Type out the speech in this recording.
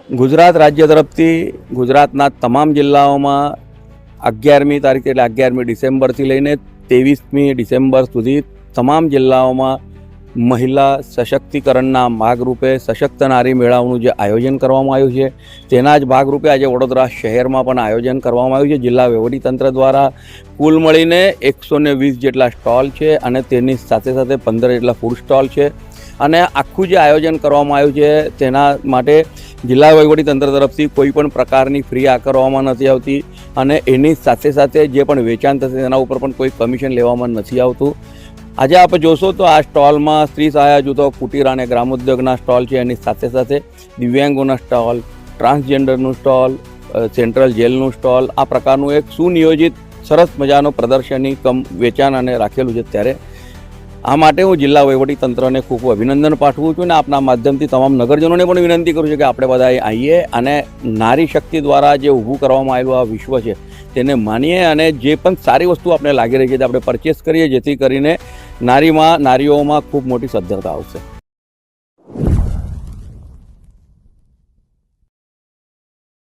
ગુજરાત રાજ્ય તરફથી ગુજરાતના તમામ જિલ્લાઓમાં 11મી તારીખ એટલે 11મી ડિસેમ્બરથી લઈને 23મી ડિસેમ્બર સુધી તમામ જિલ્લાઓમાં મહિલા સશક્તિકરણના ભાગરૂપે સશક્ત નારી મેળાઓનું જે આયોજન કરવામાં આવ્યું છે તેના જ ભાગરૂપે આજે વડોદરા શહેરમાં પણ આયોજન કરવામાં આવ્યું છે. જિલ્લા વહીવટીતંત્ર દ્વારા કુલ મળીને 120 જેટલા સ્ટોલ છે અને તેની સાથે સાથે 15 જેટલા ફૂડ સ્ટોલ છે. અને આખું જે આયોજન કરવામાં આવ્યું છે તેના માટે જિલ્લા વહીવટીતંત્ર તરફથી કોઈ પણ પ્રકારની ફ્રી આકારવામાં નથી આવતી અને એની સાથે સાથે જે પણ વેચાણ થશે તેના ઉપર પણ કોઈ કમિશન લેવામાં નથી આવતું. આજે આપ જોશો તો આ સ્ટોલમાં સ્ત્રી સહાય જૂથો, કુટીર અને ગ્રામોદ્યોગના સ્ટોલ છે. એની સાથે સાથે દિવ્યાંગોના સ્ટોલ, ટ્રાન્સજેન્ડરનું સ્ટોલ, સેન્ટ્રલ જેલનું સ્ટોલ, આ પ્રકારનું એક સુનિયોજિત સરસ મજાનો પ્રદર્શની કમ વેચાણ અને રાખેલું છે. ત્યારે આ માટે હું જિલ્લા વહીવટીતંત્રને ખૂબ અભિનંદન પાઠવું છું અને આપના માધ્યમથી તમામ નગરજનોને પણ વિનંતી કરું છું કે આપણે બધા આવીએ અને નારી શક્તિ દ્વારા જે ઊભું કરવામાં આવેલું આ વિશ્વ છે તેને માનીએ અને જે પણ સારી વસ્તુ આપણે લાગી રહી છે તે આપણે પરચેસ કરીએ, જેથી કરીને નારીઓમાં ખૂબ મોટી સદ્ધરતા આવશે.